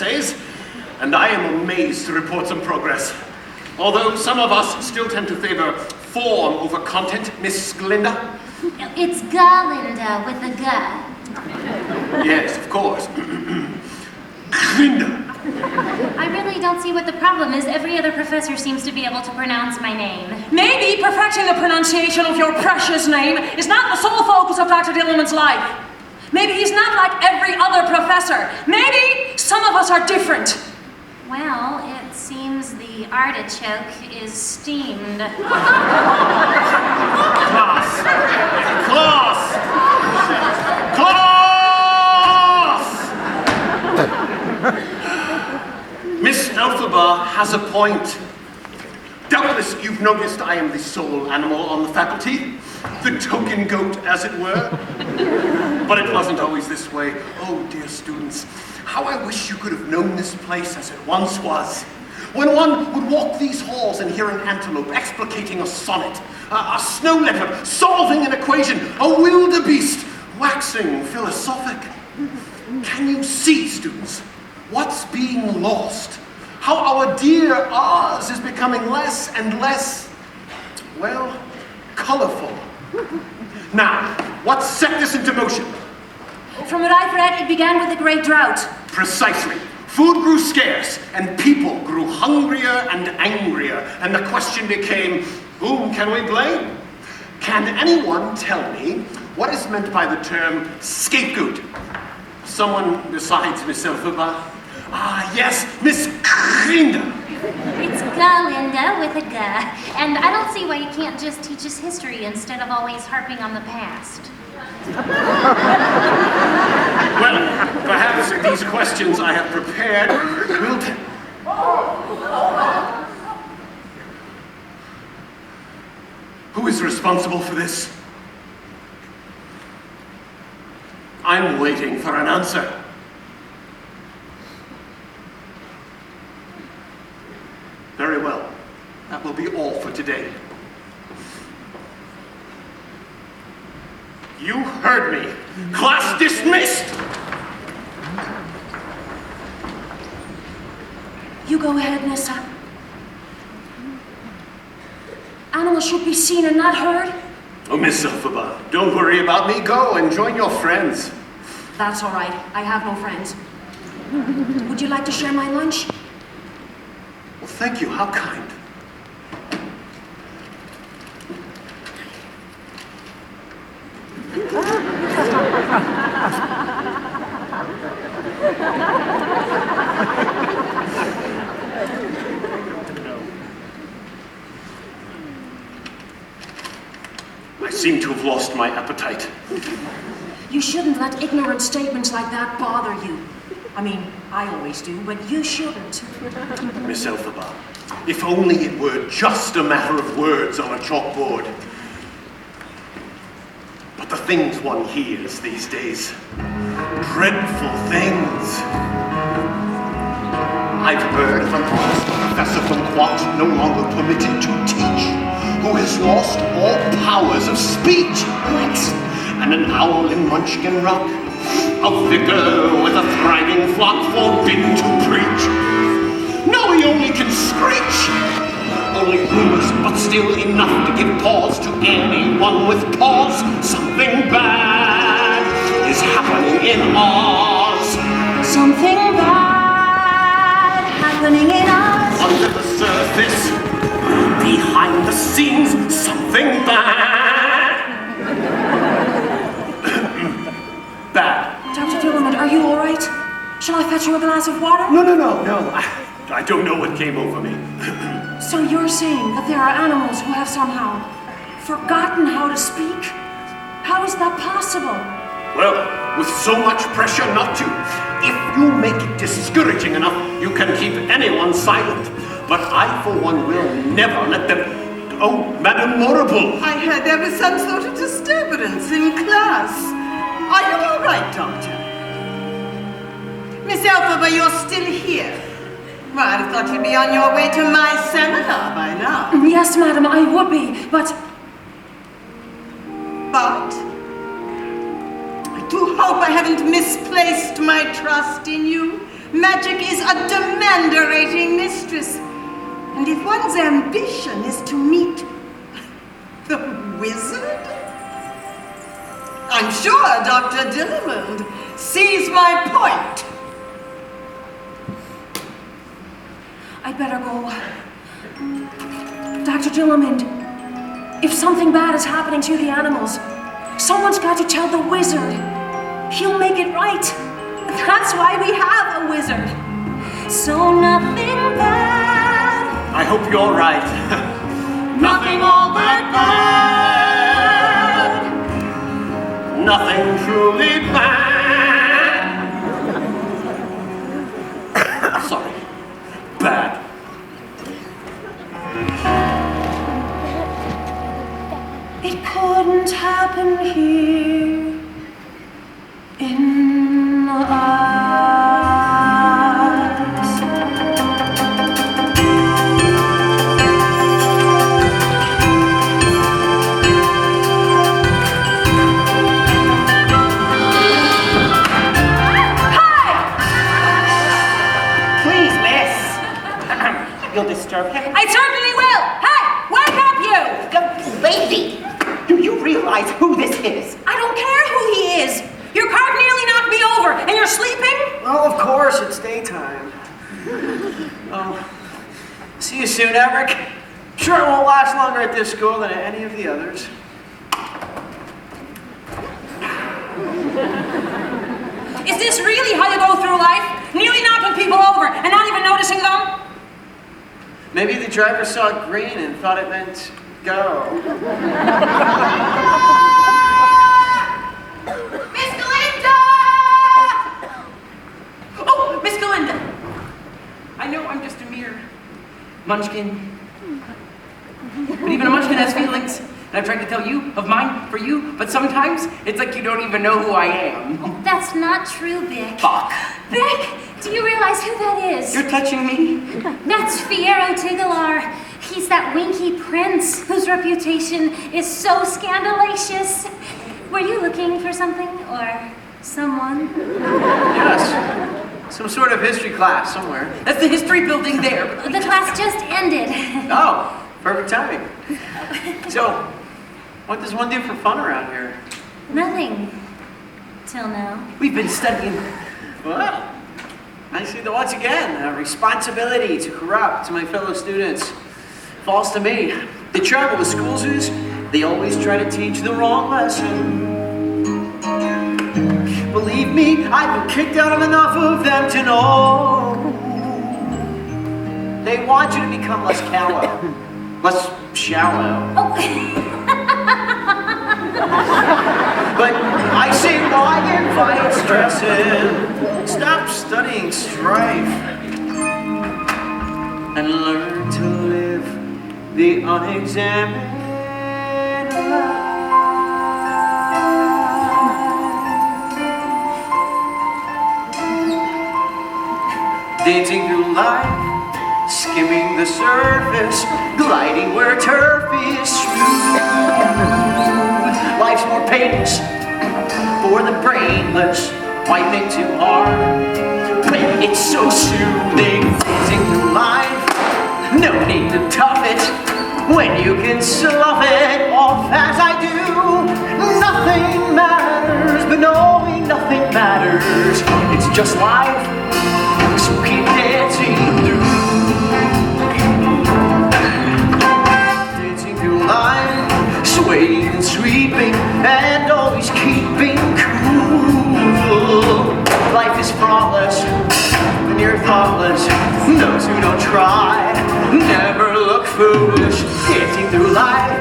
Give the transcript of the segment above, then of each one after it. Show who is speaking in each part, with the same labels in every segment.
Speaker 1: essays, and I am amazed to report some progress. Although some of us still tend to favor form over content, Miss Glinda.
Speaker 2: It's Galinda with a G.
Speaker 1: Yes, of course. Glinda.
Speaker 2: I really don't see what the problem is. Every other professor seems to be able to pronounce my name.
Speaker 3: Maybe perfecting the pronunciation of your precious name is not the sole focus of Dr. Dillerman's life. Maybe he's not like every other professor. Maybe some of us are different.
Speaker 2: Well, it seems the artichoke is steamed.
Speaker 1: Class! Class! Class! Miss Elphaba has a point. Doubtless you've noticed I am the sole animal on the faculty, the token goat, as it were. But it wasn't always this way. Oh, dear students, how I wish you could have known this place as it once was. When one would walk these halls and hear an antelope explicating a sonnet, a snow leopard solving an equation, a wildebeest waxing philosophic. Can you see, students, what's being lost? How our dear Oz is becoming less and less, well, colorful. Now, what set this into motion?
Speaker 3: From what I've read, it began with the Great Drought.
Speaker 1: Precisely. Food grew scarce, and people grew hungrier and angrier, and the question became, whom can we blame? Can anyone tell me what is meant by the term scapegoat? Someone besides Miss Elphaba? Ah, yes, Miss Glinda.
Speaker 2: It's Galinda with a G. And I don't see why you can't just teach us history instead of always harping on the past.
Speaker 1: Well, perhaps these questions I have prepared will Who is responsible for this? I'm waiting for an answer. Very well. That will be all for today. You heard me. Class dismissed!
Speaker 3: You go ahead, Nissa. Animals should be seen and not heard.
Speaker 1: Oh, Miss Elphaba, don't worry about me. Go and join your friends.
Speaker 3: That's all right. I have no friends. Would you like to share my lunch?
Speaker 1: Well, thank you. How kind. I seem to have lost my appetite.
Speaker 3: You shouldn't let ignorant statements like that bother you. I mean, I always do, but you shouldn't.
Speaker 1: Miss Elphaba, if only it were just a matter of words on a chalkboard. But the things one hears these days, dreadful things. I've heard of an honest professor from Quat no longer permitted to teach, who has lost all powers of speech. What? And an owl in Munchkin Rock, a vicar with a thriving flock forbidden to preach. No, he only can screech. Only rumors, but still enough to give pause to anyone with pause. Something bad is happening in Oz.
Speaker 3: Something bad happening in Oz.
Speaker 1: Under the surface, behind the scenes, something bad. Bad.
Speaker 3: Dr. Dillerman, are you all right? Shall I fetch you a glass of water?
Speaker 1: No. I don't know what came over me.
Speaker 3: So you're saying that there are animals who have somehow forgotten how to speak? How is that possible?
Speaker 1: Well, with so much pressure not to. If you make it discouraging enough, you can keep anyone silent. But I, for one, will never let them... Oh, Madame Morrible!
Speaker 4: I heard there was some sort of disturbance in class. Are you all right, Doctor? Miss Elphaba, you're still here. Well, I'd have thought you'd be on your way to my seminar by now.
Speaker 3: Yes, madam, I would be, but...
Speaker 4: But? I do hope I haven't misplaced my trust in you. Magic is a demanderating mistress. And if one's ambition is to meet the wizard, I'm sure Dr. Dillamond sees my point.
Speaker 3: I'd better go. Dr. Dillamond, if something bad is happening to the animals, someone's got to tell the wizard. He'll make it right. That's why we have a wizard.
Speaker 2: So nothing bad.
Speaker 1: I hope you're right. Nothing all that bad. Nothing truly bad. Sorry. Bad.
Speaker 3: It couldn't happen here in the Alps.
Speaker 5: Please, miss. You'll disturb him?
Speaker 3: I certainly will. Hey, wake up, you!
Speaker 5: Lady, do you realize who this is?
Speaker 3: I don't care who he is. Your cart nearly knocked me over, and you're sleeping?
Speaker 6: Well, of course, it's daytime. Oh, see you soon, Eric. Sure, it won't last longer at this school than at any of the others.
Speaker 3: Is this really how you go through life? Nearly knocking people over and not even noticing them?
Speaker 6: Maybe the driver saw green and thought it meant go.
Speaker 3: Miss Galinda! Oh, Miss Galinda!
Speaker 5: I know I'm just a mere munchkin. But even a munchkin has feelings. And I've tried to tell you of mine for you, but sometimes it's like you don't even know who I am.
Speaker 2: Oh, that's not true, Vic.
Speaker 5: Fuck.
Speaker 2: Vic, do you realize who that is?
Speaker 5: You're touching me?
Speaker 2: That's Fiyero Tigalar. He's that winky prince whose reputation is so scandalous. Were you looking for something or someone?
Speaker 6: Yes. Some sort of history class somewhere.
Speaker 5: That's the history building there.
Speaker 2: The class just ended.
Speaker 6: Oh, perfect timing. So, what does one do for fun around here?
Speaker 2: Nothing. Till now.
Speaker 5: We've been studying.
Speaker 6: Well, I see that once again, a responsibility to corrupt my fellow students falls to me. The trouble with schools is they always try to teach the wrong lesson. Believe me, I've been kicked out of enough of them to know. They want you to become less callow, less shallow.
Speaker 2: Oh.
Speaker 6: But I say, why invite stressing? Stop studying strife and learn to live the unexamined life. Dancing through life, skimming the surface, gliding where turf is smooth. Life's more painless for the brainless. Why think too hard when it's so soothing? Dancing through life, no need to tough it when you can slough it off as I do. Nothing matters, but knowing nothing matters. It's just life, so keep dancing through. Dancing through life, swaying and sweeping, and always keeping cool. Life is flawless when you're thoughtless. Those who don't try never look foolish. Dancing through life,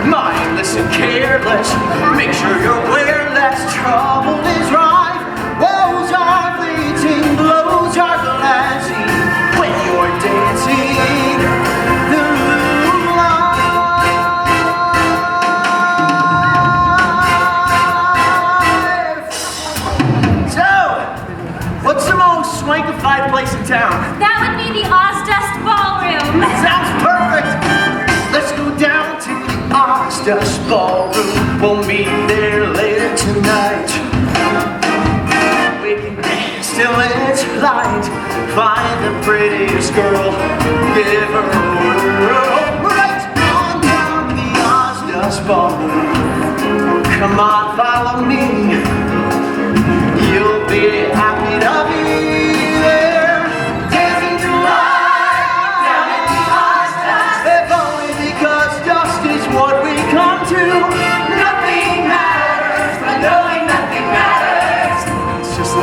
Speaker 6: mindless and careless. Make sure you're aware less trouble is rife. Woes are fleeting, blows are glancing when you're dancing through life. So, what's the most swankified place in town?
Speaker 2: That would be the Ozdust Ballroom.
Speaker 6: Sounds perfect! Let's go down to the Ozdust Ballroom. We'll meet there later tonight. We can dance till it's light. the prettiest girl. Give her a whirl. Right on down the Oz Bar. Come on, follow me. You'll be happy.